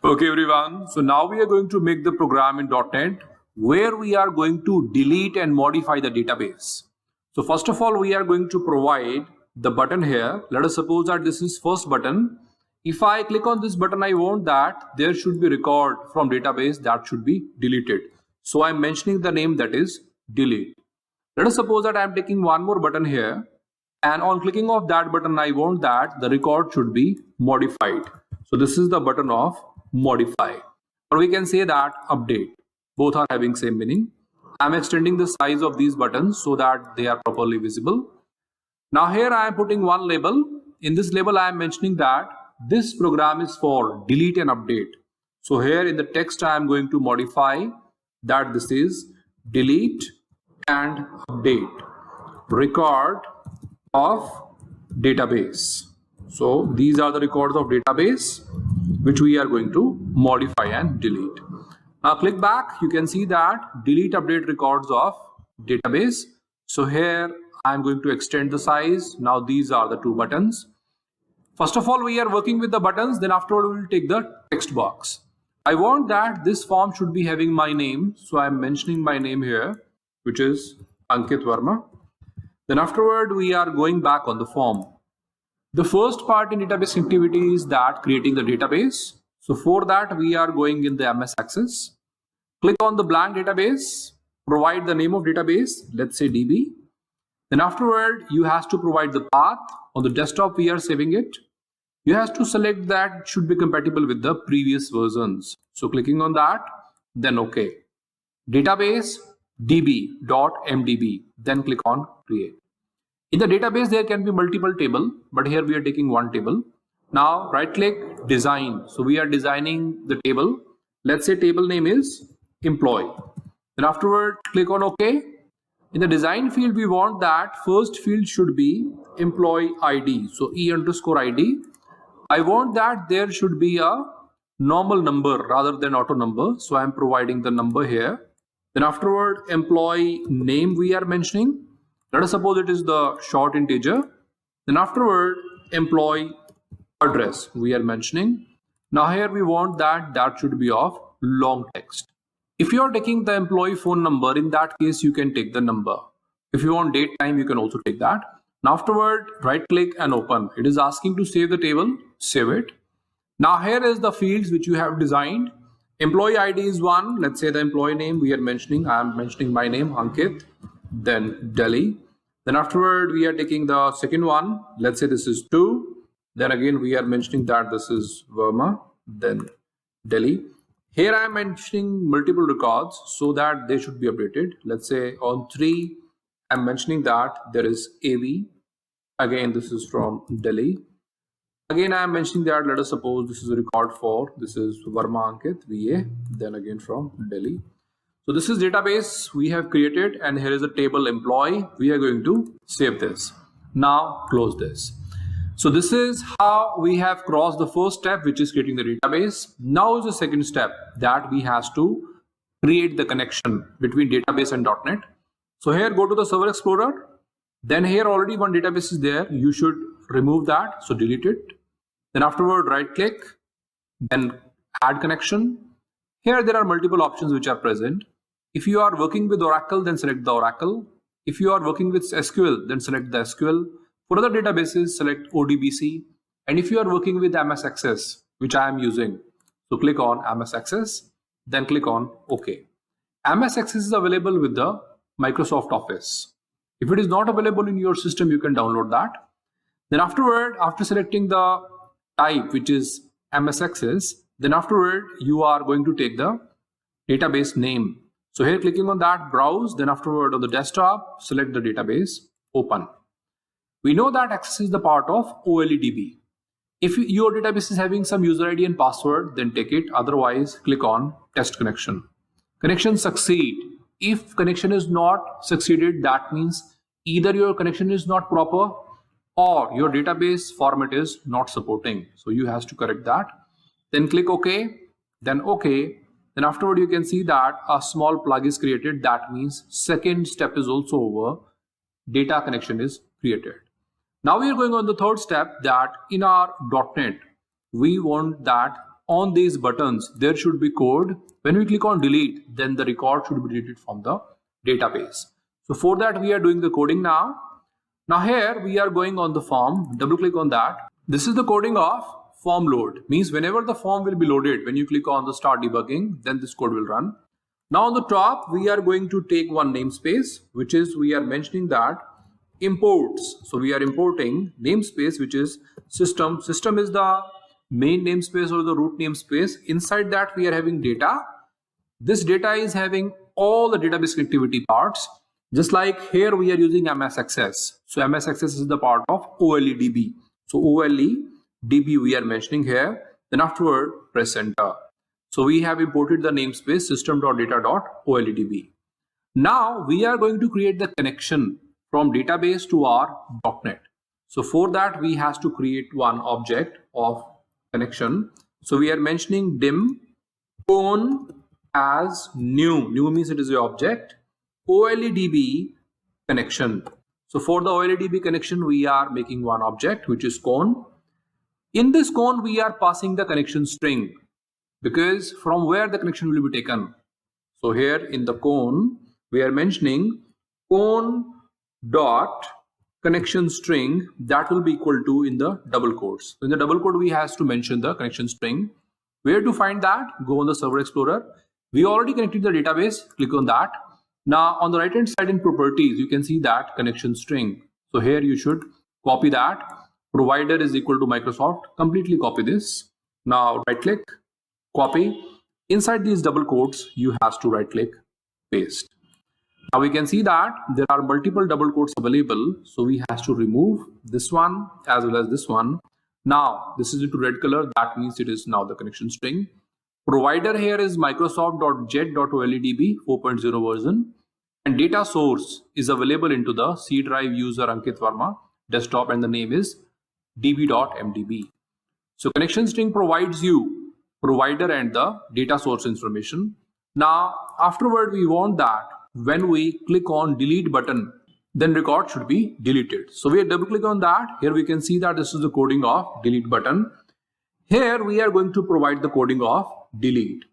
Okay, everyone. So now we are going to make the program in .NET where we are going to delete and modify the database. So first of all, we are going to provide the button here. Let us suppose that this is first button. If I click on this button, I want that there should be record from database that should be deleted. So I'm mentioning the name that is delete. Let us suppose that I'm taking one more button here, and on clicking of that button, I want that the record should be modified. So this is the button of modify, or we can say that update. Both are having same meaning. I'm extending the size of these buttons so that they are properly visible. Now here I am putting one label. In this label I am mentioning that this program is for delete and update. So here in the text I am going to modify that this is delete and update record of database. So these are the records of database which we are going to modify and delete. Now click back, you can see that delete update records of database. So here I am going to extend the size. Now these are the two buttons. First of all, we are working with the buttons, then afterward we will take the text box. I want that this form should be having my name, so I am mentioning my name here, which is Ankit Verma. Then afterward we are going back on the form. The first part in database activity is that creating the database. So for that we are going in the MS Access. Click on the blank database, provide the name of database, let's say DB. Then afterward you have to provide the path. On the desktop we are saving it. You have to select that it should be compatible with the previous versions. So clicking on that, then OK. Database db.mdb, then click on create. In the database there can be multiple table, but here we are taking one table. Now right click, design. So we are designing the table. Let's say table name is employee. Then afterward click on OK. In the design field we want that first field should be employee ID. So E_ID. I want that there should be a normal number rather than auto number. So I am providing the number here. Then afterward employee name we are mentioning. Let us suppose it is the short integer. Then afterward employee address we are mentioning. Now here we want that should be of long text. If you are taking the employee phone number, in that case you can take the number. If you want date time, you can also take that. Now afterward right click and open. It is asking to save the table, save it. Now here is the fields which you have designed. Employee ID is one. Let's say the employee name we are mentioning. I am mentioning my name Ankit, then Delhi. Then afterward we are taking the second one. Let's say this is 2. Then again we are mentioning that this is Verma, then Delhi. Here I am mentioning multiple records so that they should be updated. Let's say on 3 I'm mentioning that there is AV. Again this is from Delhi. Again I am mentioning that let us suppose this is a record for this is Verma Ankit VA, then again from Delhi. So this is database we have created, and here is a table employee. We are going to save this. Now close this. So this is how we have crossed the first step, which is creating the database. Now is the second step that we have to create the connection between database and .NET. So here go to the Server Explorer. Then here already one database is there. You should remove that. So delete it. Then afterward right click, then add connection. Here there are multiple options which are present. If you are working with Oracle, then select the Oracle. If you are working with SQL, then select the SQL. For other databases, select ODBC. And if you are working with MS Access, which I am using, so click on MS Access, then click on OK. MS Access is available with the Microsoft Office. If it is not available in your system, you can download that. Then afterward, after selecting the type, which is MS Access, then afterward, you are going to take the database name. So here clicking on that, browse, then afterward on the desktop, select the database, open. We know that Access is the part of OLEDB. If your database is having some user ID and password, then take it. Otherwise, click on test connection. Connection succeed. If connection is not succeeded, that means either your connection is not proper or your database format is not supporting. So you have to correct that. Then click OK, then OK. Then afterward you can see that a small plug is created. That means second step is also over. Data connection is created. Now we are going on the third step, that in our .NET we want that on these buttons, there should be code. When we click on delete, then the record should be deleted from the database. So for that, we are doing the coding now. Now here we are going on the form, double click on that. This is the coding of form load. Means whenever the form will be loaded, when you click on the start debugging, then this code will run. Now on the top, we are going to take one namespace, which is we are mentioning that imports. So we are importing namespace, which is system. System is the main namespace or the root namespace. Inside that we are having data. This data is having all the database connectivity parts. Just like here we are using MS Access. So MS Access is the part of OLEDB. So OLEDB we are mentioning here. Then afterward press enter. So we have imported the namespace system.data.oledb. Now we are going to create the connection from database to our .NET. So for that we has to create one object of connection. So we are mentioning dim cone as new. New means it is the object. OLEDB connection. So for the OLEDB connection, we are making one object, which is cone. In this cone, we are passing the connection string, because from where the connection will be taken. So here in the cone, we are mentioning cone dot connection string that will be equal to in the double quotes. So in the double quote, we has to mention the connection string. Where to find that? Go on the Server Explorer. We already connected the database. Click on that. Now on the right hand side in properties, you can see that connection string. So here you should copy that. Provider is equal to Microsoft. Completely copy this. Now right click, copy. Inside these double quotes, you have to right click, paste. Now we can see that there are multiple double quotes available. So we have to remove this one as well as this one. Now this is into red color. That means it is now the connection string. Provider here is Microsoft.jet.oledb 4.0 version. And data source is available into the C drive user Ankit Verma desktop, and the name is db.mdb. So connection string provides you provider and the data source information. Now afterward we want that when we click on delete button, then record should be deleted. So we double click on that. Here we can see that this is the coding of delete button. Here we are going to provide the coding of delete.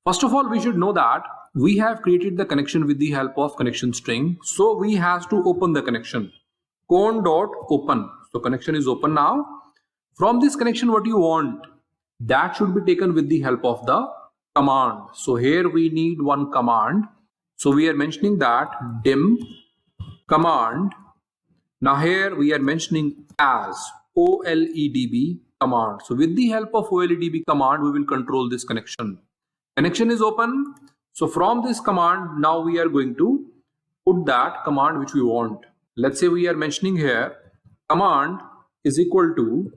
First of all, we should know that we have created the connection with the help of connection string. So we have to open the connection. Cone.open. So connection is open now. From this connection, what you want, that should be taken with the help of the command. So here we need one command. So we are mentioning that dim command. Now here we are mentioning as OLEDB command. So with the help of OLEDB command, we will control this connection. Connection is open. So from this command, now we are going to put that command which we want. Let's say we are mentioning here command is equal to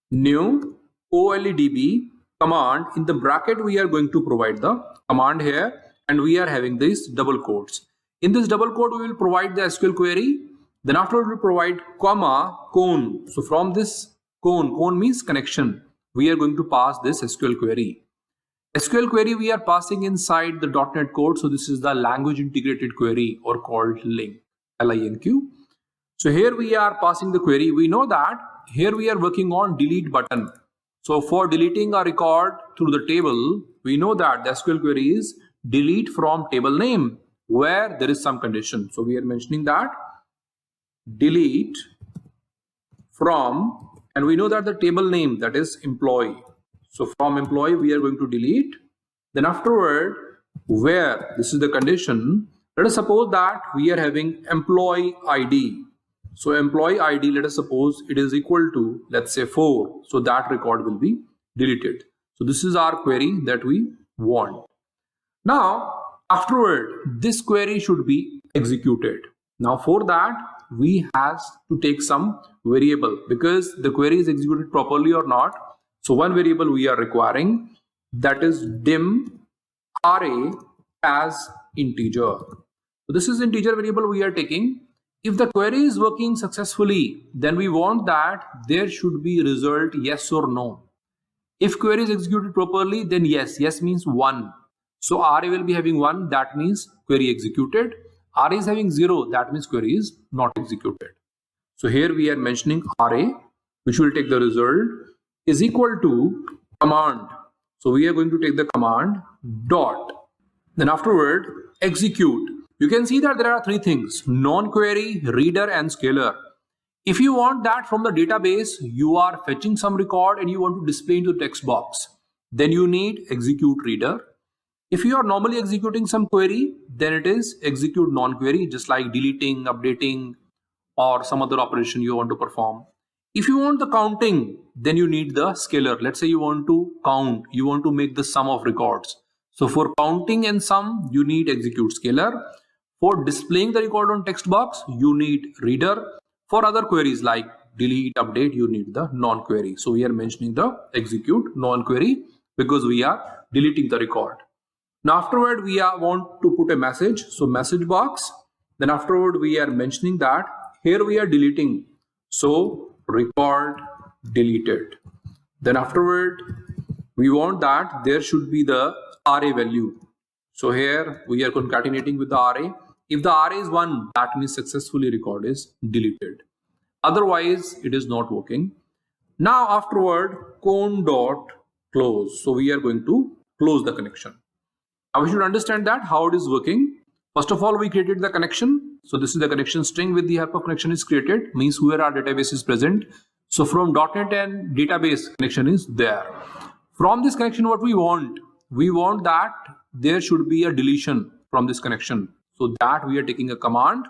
new OLEDB command. In the bracket, we are going to provide the command here, and we are having these double quotes. In this double quote, we will provide the SQL query. Then after we will provide comma cone. So from this cone means connection, we are going to pass this SQL query. SQL query we are passing inside the .NET code. So this is the language integrated query, or called LINQ, L-I-N-Q. So here we are passing the query. We know that here we are working on delete button. So for deleting a record through the table, we know that the SQL query is delete from table name where there is some condition. So we are mentioning that delete from, and we know that the table name, that is employee. So from employee we are going to delete. Then afterward, where this is the condition, let us suppose that we are having employee ID. So employee ID, let us suppose it is equal to, let's say 4. So that record will be deleted. So this is our query that we want. Now afterward, this query should be executed. Now for that, we have to take some variable, because the query is executed properly or not. So one variable we are requiring, that is dim array as integer. So this is integer variable we are taking. If the query is working successfully, then we want that there should be result yes or no. If query is executed properly, then yes. Yes means 1. So array will be having 1, that means query executed. Array is having 0, that means query is not executed. So here we are mentioning array, which will take the result, is equal to command. So we are going to take the command dot. Then afterward, execute. You can see that there are three things: non-query, reader, and scaler. If you want that from the database, you are fetching some record and you want to display into the text box, then you need execute reader. If you are normally executing some query, then it is execute non-query, just like deleting, updating, or some other operation you want to perform. If you want the counting, then you need the scaler. Let's say you want to count, you want to make the sum of records. So for counting and sum, you need execute scaler. For displaying the record on text box, you need reader. For other queries like delete, update, you need the non-query. So we are mentioning the execute non-query because we are deleting the record. Now afterward, we want to put a message. So message box. Then afterward, we are mentioning that here we are deleting. So record deleted. Then afterward, we want that there should be the array value. So here we are concatenating with the array. If the array is 1, that means successfully record is deleted. Otherwise, it is not working. Now afterward, con dot close. So we are going to close the connection. Now we should understand that how it is working. First of all, we created the connection. So this is the connection string with the help of connection is created, means where our database is present. So from .NET and database connection is there. From this connection, what we want that there should be a deletion from this connection. So that we are taking a command.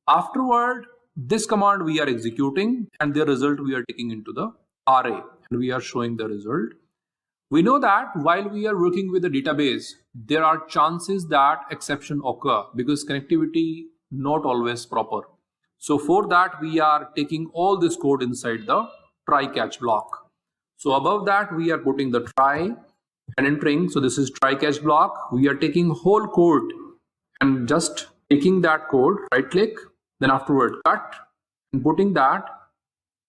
Afterward, this command we are executing and the result we are taking into the array and we are showing the result. We know that while we are working with the database, there are chances that exception occur because connectivity not always proper. So for that, we are taking all this code inside the try catch block. So above that, we are putting the try and entering. So this is try catch block. We are taking whole code and just taking that code, right click, then afterward cut and putting that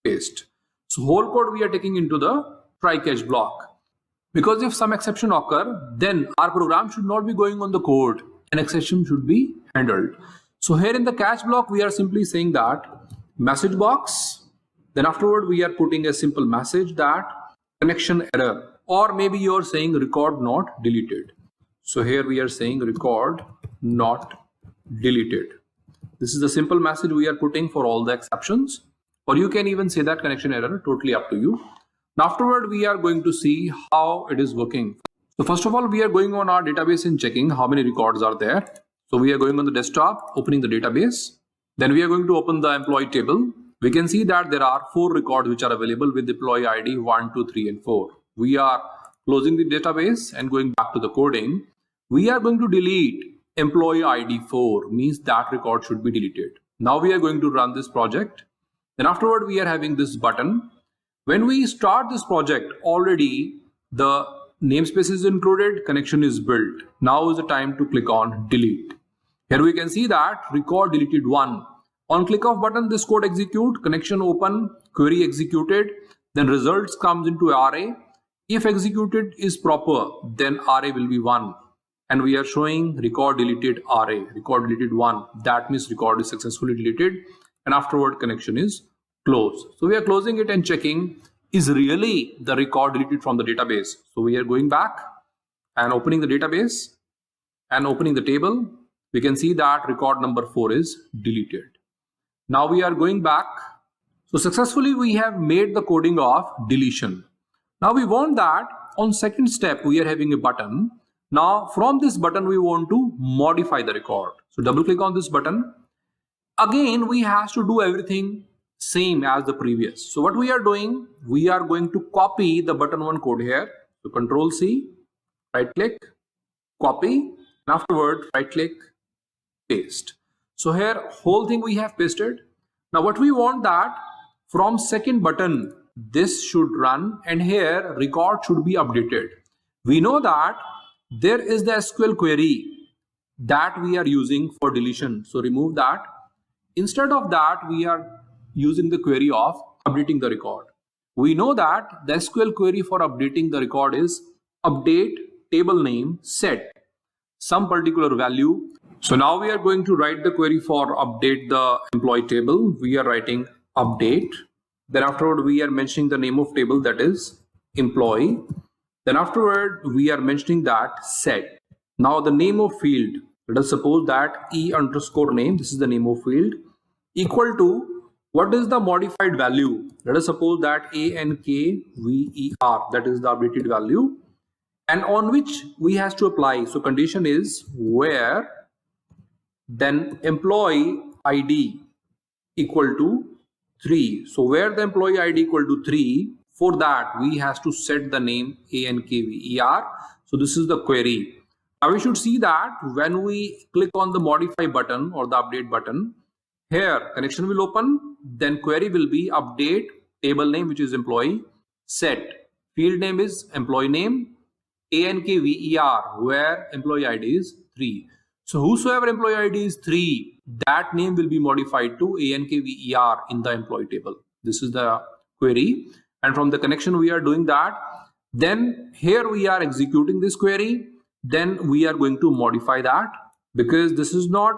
paste. So whole code we are taking into the try catch block. Because if some exception occur, then our program should not be going on the code. An exception should be handled. So here in the catch block, we are simply saying that message box. Then afterward, we are putting a simple message that connection error, or maybe you're saying record not deleted. So here we are saying record not deleted. This is the simple message we are putting for all the exceptions, or you can even say that connection error, totally up to you. Now afterward, we are going to see how it is working. So first of all, we are going on our database and checking how many records are there. So we are going on the desktop, opening the database. Then we are going to open the employee table. We can see that there are 4 records which are available with employee ID 1, 2, 3, and 4. We are closing the database and going back to the coding. We are going to delete employee ID 4, means that record should be deleted. Now we are going to run this project. Then afterward, we are having this button. When we start this project, already the namespace is included, connection is built. Now is the time to click on delete. Here we can see that record deleted 1. On click of button, this code execute, connection open, query executed, then results comes into array. If executed is proper, then array will be 1. And we are showing record deleted array, record deleted 1. That means record is successfully deleted and afterward connection is closed. So we are closing it and checking is really the record deleted from the database. So we are going back and opening the database and opening the table. We can see that record number 4 is deleted. Now we are going back. So successfully we have made the coding of deletion. Now we want that on second step we are having a button. Now from this button we want to modify the record. So double click on this button. Again we have to do everything same as the previous. So what we are doing, we are going to copy the button 1 code here. So Control C, right click, copy, and afterward right click, paste. So here whole thing we have pasted. Now what we want that from second button this should run and here record should be updated. We know that there is the SQL query that we are using for deletion. So remove that. Instead of that we are using the query of updating the record. We know that the SQL query for updating the record is update table name set some particular value. So now we are going to write the query for update the employee table. We are writing update. Then afterward we are mentioning the name of table, that is employee. Then afterward, we are mentioning that set. Now the name of field, let us suppose that E underscore name, this is the name of field, equal to what is the modified value? Let us suppose that ANKVER, that is the updated value, and on which we has to apply. So condition is where then employee ID equal to 3. So where the employee ID equal to 3, for that we has to set the name ANKVER. So this is the query. Now we should see that when we click on the modify button or the update button, here connection will open, then query will be update table name, which is employee, set field name is employee name, ANKVER, where employee ID is 3. So whosoever employee ID is 3, that name will be modified to ANKVER in the employee table. This is the query, and from the connection we are doing that. Then here we are executing this query. Then we are going to modify that, because this is not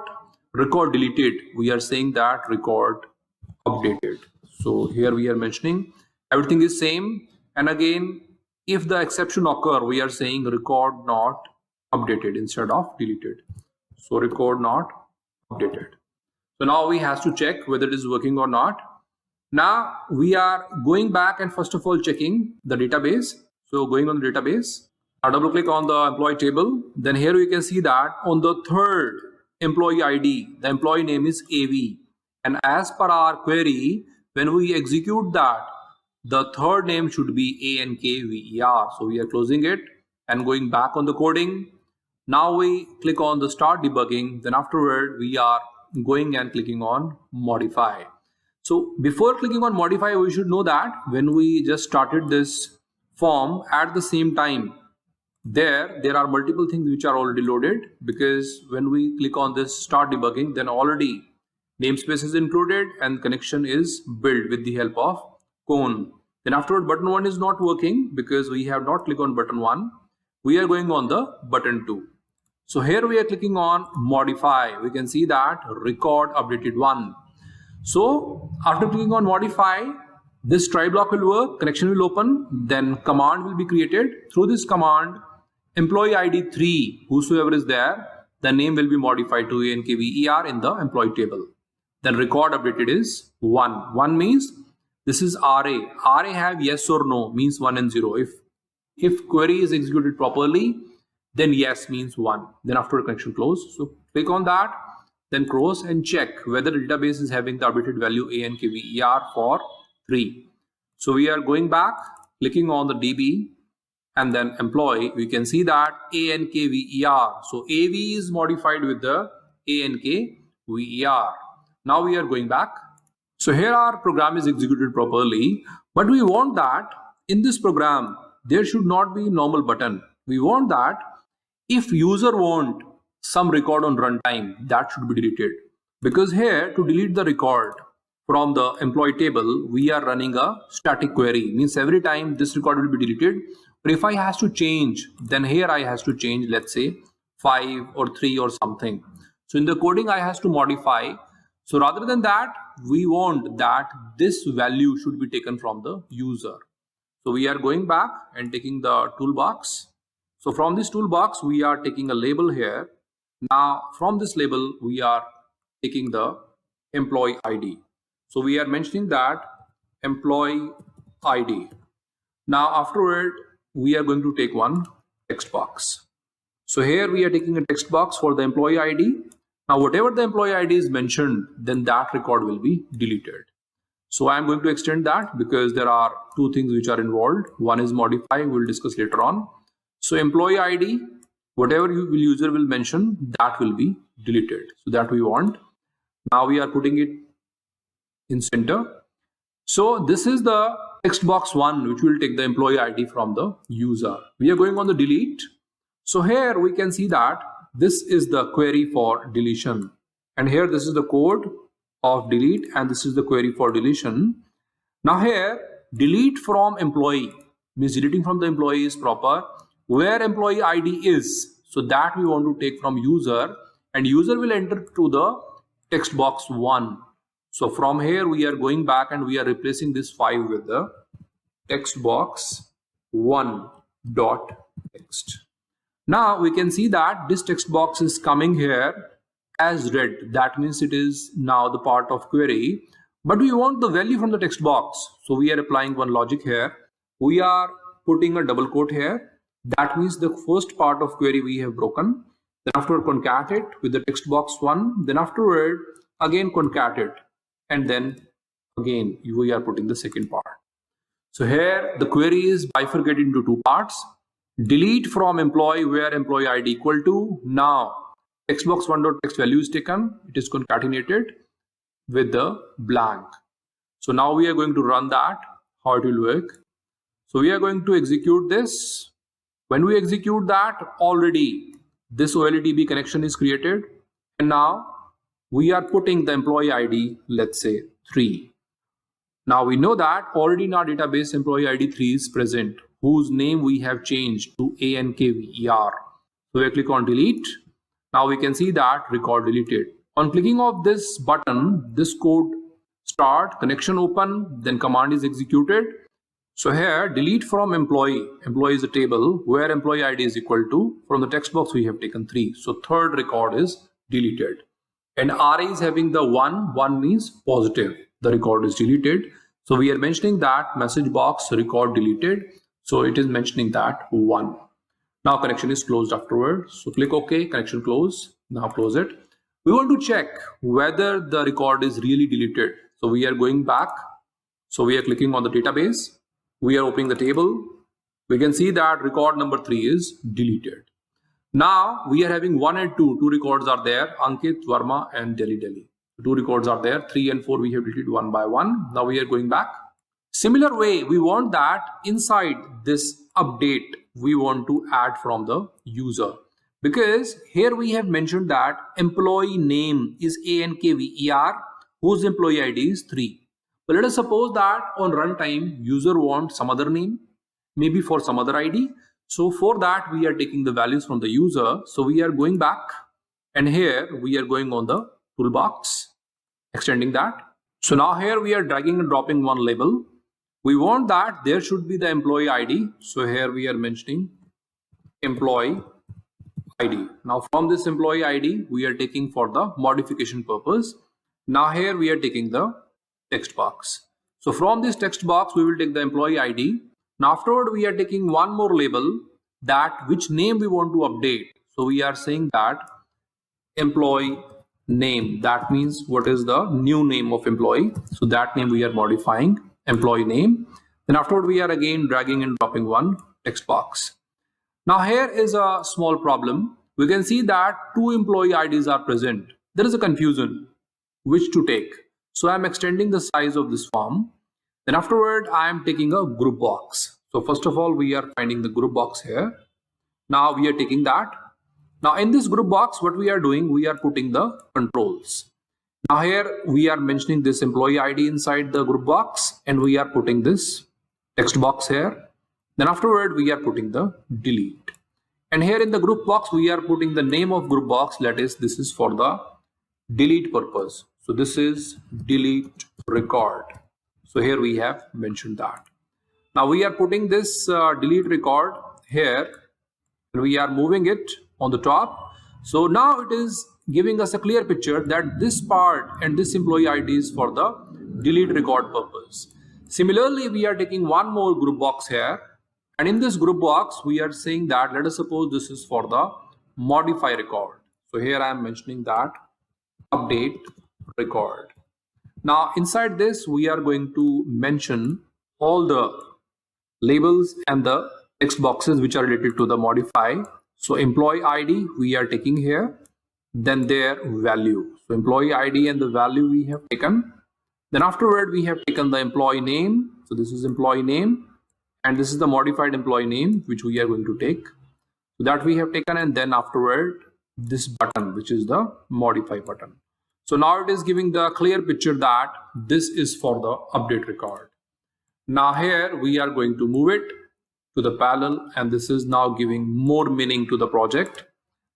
record deleted. We are saying that record updated. So here we are mentioning everything is same. And again, if the exception occur, we are saying record not updated instead of deleted. So record not updated. So now we have to check whether it is working or not. Now we are going back and first of all checking the database. So going on the database, I double click on the employee table. Then here you can see that on the third employee ID, the employee name is AV. And as per our query, when we execute that, the third name should be ANKVER. So we are closing it and going back on the coding. Now we click on the start debugging. Then afterward, we are going and clicking on modify. So before clicking on modify, we should know that when we just started this form, at the same time, there are multiple things which are already loaded, because when we click on this start debugging, then already namespace is included and connection is built with the help of cone. Then afterward, button 1 is not working because we have not clicked on button 1. We are going on the button 2. So here we are clicking on modify. We can see that record updated 1. So after clicking on modify, this try block will work, connection will open, then command will be created. Through this command, employee ID 3, whosoever is there, the name will be modified to ANKVER in the employee table. Then record updated is 1. 1 means this is RA. RA have yes or no, means 1 and 0. If query is executed properly, then yes means 1. Then after connection close, so click on that, then cross and check whether the database is having the updated value ANKVER for 3. So we are going back, clicking on the DB and then employee. We can see that ANKVER. So AV is modified with the ANKVER. Now we are going back. So here our program is executed properly, but we want that in this program there should not be normal button. We want that if user want some record on runtime, that should be deleted, because here to delete the record from the employee table, we are running a static query. Means every time this record will be deleted. But if I has to change, then here I has to change, let's say 5 or 3 or something. So in the coding I has to modify. So rather than that, we want that this value should be taken from the user. So we are going back and taking the toolbox. So from this toolbox, we are taking a label here. Now from this label, we are taking the employee ID. So we are mentioning that employee ID. Now afterward, we are going to take one text box. So here we are taking a text box for the employee ID. Now whatever the employee ID is mentioned, then that record will be deleted. So I am going to extend that because there are two things which are involved. One is modify, we will discuss later on. So employee ID, whatever user will mention, that will be deleted. So that we want. Now we are putting it in center. So this is the text box 1, which will take the employee ID from the user. We are going on the delete. So here we can see that this is the query for deletion. And here this is the code of delete and this is the query for deletion. Now here delete from employee means deleting from the employee is proper. Where employee ID is, so that we want to take from user, and user will enter to the text box 1. So from here we are going back and we are replacing this 5 with the text box 1. dot text. Now we can see that this text box is coming here as red. That means it is now the part of query, but we want the value from the text box. So we are applying one logic here. We are putting a double quote here. That means the first part of query we have broken. Then afterward concat it with the text box 1. Then afterward again concat it. And then again we are putting the second part. So here the query is bifurcated into two parts. Delete from employee where employee ID equal to. Now text box 1.text value is taken. It is concatenated with the blank. So now we are going to run that. How it will work. So we are going to execute this. When we execute that, already this OLEDB connection is created. And now we are putting the employee ID, let's say 3. Now we know that already in our database employee ID 3 is present, whose name we have changed to ANKVER. So we click on delete. Now we can see that record deleted. On clicking of this button, this code start, connection open, then command is executed. So here delete from employee. Employee is a table where employee ID is equal to. From the text box we have taken 3. So third record is deleted. And RA is having the 1. 1 means positive. The record is deleted. So we are mentioning that message box record deleted. So it is mentioning that 1. Now connection is closed afterwards. So click OK, connection close. Now close it. We want to check whether the record is really deleted. So we are going back. So we are clicking on the database. We are opening the table. We can see that record number 3 is deleted. Now we are having 1 and 2. 2 records are there. Ankit, Verma and Delhi. 2 records are there. 3 and 4 we have deleted one by one. Now we are going back. Similar way, we want that inside this update, we want to add from the user. Because here we have mentioned that employee name is ANKVER, whose employee ID is 3. But let us suppose that on runtime, user wants some other name, maybe for some other ID. So for that, we are taking the values from the user. So we are going back and here we are going on the toolbox, extending that. So now here we are dragging and dropping one label. We want that there should be the employee ID. So here we are mentioning employee ID. Now from this employee ID, we are taking for the modification purpose. Now here we are taking the text box. So from this text box, we will take the employee ID. Now afterward, we are taking one more label, that which name we want to update. So we are saying that employee name. That means what is the new name of employee. So that name we are modifying, employee name. Then afterward, we are again dragging and dropping one text box. Now here is a small problem. We can see that 2 employee IDs are present. There is a confusion which to take. So I'm extending the size of this form. Then afterward, I am taking a group box. So first of all, we are finding the group box here. Now we are taking that. Now in this group box, what we are doing, we are putting the controls. Now here we are mentioning this employee ID inside the group box and we are putting this text box here. Then afterward, we are putting the delete. And here in the group box, we are putting the name of group box. That is, this is for the delete purpose. So this is delete record. So here we have mentioned that. Now we are putting this delete record here and we are moving it on the top. So now it is giving us a clear picture that this part and this employee ID is for the delete record purpose. Similarly, we are taking one more group box here. And in this group box, we are saying that let us suppose this is for the modify record. So here I am mentioning that update record. Now inside this, we are going to mention all the labels and the text boxes which are related to the modify. So employee ID we are taking here, then their value. So employee ID and the value we have taken. Then afterward, we have taken the employee name. So this is employee name. And this is the modified employee name, which we are going to take. So that we have taken, and then afterward, this button, which is the modify button. So now it is giving the clear picture that this is for the update record. Now here we are going to move it to the parallel, and this is now giving more meaning to the project.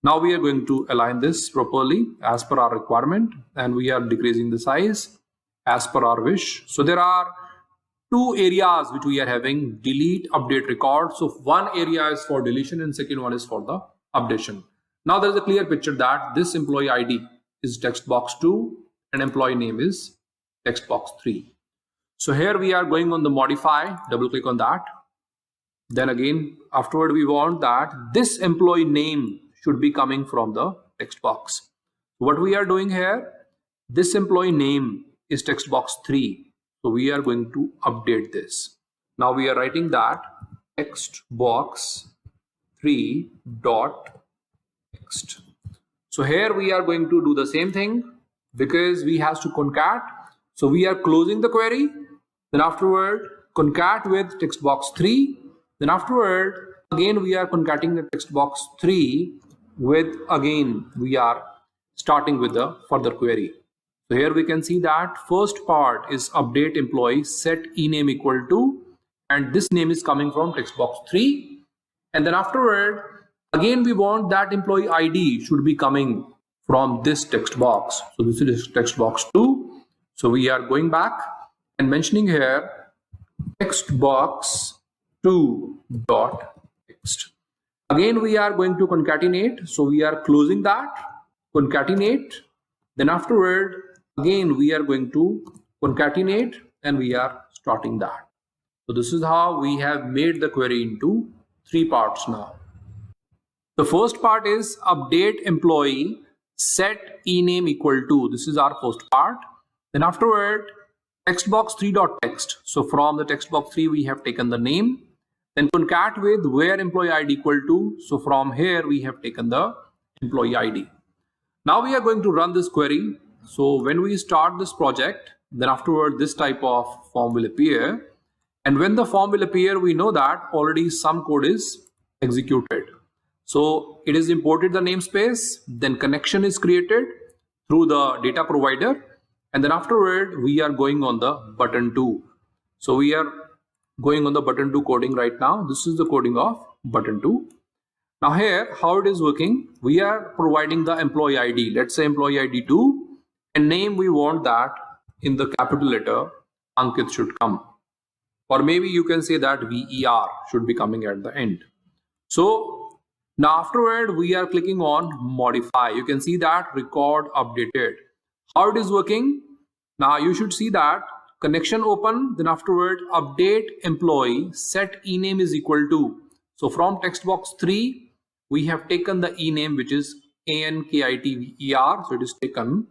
Now we are going to align this properly as per our requirement, and we are decreasing the size as per our wish. So there are two areas which we are having: delete, update, record. So one area is for deletion and second one is for the updation. Now there is a clear picture that this employee ID is text box 2 and employee name is text box 3. So here we are going on the modify, double click on that. Then again, afterward we want that this employee name should be coming from the text box. What we are doing here, this employee name is text box 3. So we are going to update this. Now we are writing that text box 3 dot text. So here we are going to do the same thing because we have to concat. So we are closing the query. Then afterward, concat with text box 3. Then afterward, again we are concating the text box 3 with, again we are starting with the further query. So here we can see that first part is update employee set ename equal to, and this name is coming from text box 3. And then afterward, again we want that employee ID should be coming from this text box. So this is text box 2. So we are going back and mentioning here text box 2 dot text. Again we are going to concatenate. So we are closing that, concatenate. Then afterward, again we are going to concatenate and we are starting that. So this is how we have made the query into 3 parts now. The first part is update employee set ename equal to. This is our first part. Then afterward, text box 3 dot text. So from the text box 3 we have taken the name. Then concat with where employee ID equal to. So from here we have taken the employee ID. Now we are going to run this query. So when we start this project, then afterward this type of form will appear. And when the form will appear, we know that already some code is executed. So it is imported the namespace, then connection is created through the data provider. And then afterward, we are going on the button 2. So we are going on the button 2 coding right now. This is the coding of button 2. Now here, how it is working, we are providing the employee ID. Let's say employee ID 2 and name we want that in the capital letter Ankit should come. Or maybe you can say that VER should be coming at the end. So now afterward, we are clicking on modify. You can see that record updated. How it is working? Now you should see that connection open, then afterward update employee set ename is equal to. So from text box 3, we have taken the ename which is ANKITVER. So it is taken.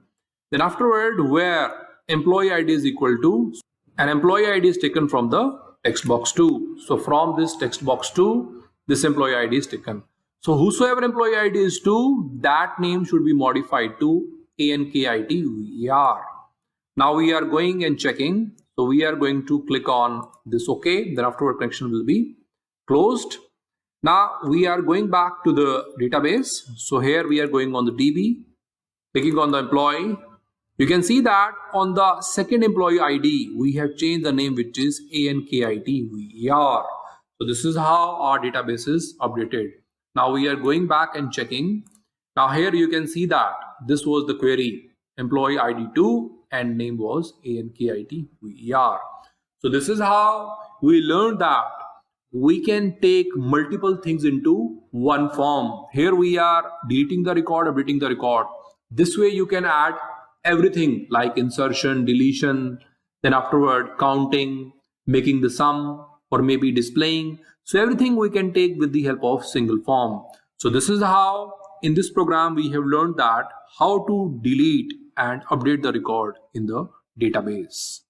Then afterward where employee ID is equal to, and employee ID is taken from the text box 2. So from this text box 2, this employee ID is taken. So whosoever employee ID is 2, that name should be modified to ANKITVER. Now we are going and checking. So we are going to click on this OK. Then afterward connection will be closed. Now we are going back to the database. So here we are going on the DB, clicking on the employee. You can see that on the second employee ID, we have changed the name which is ANKITVER. So this is how our database is updated. Now we are going back and checking. Now here you can see that this was the query, employee ID 2 and name was ANKITVER. So this is how we learned that we can take multiple things into one form. Here we are deleting the record, updating the record. This way you can add everything like insertion, deletion, then afterward counting, making the sum, or maybe displaying. So everything we can take with the help of single form. So this is how in this program we have learned that how to delete and update the record in the database.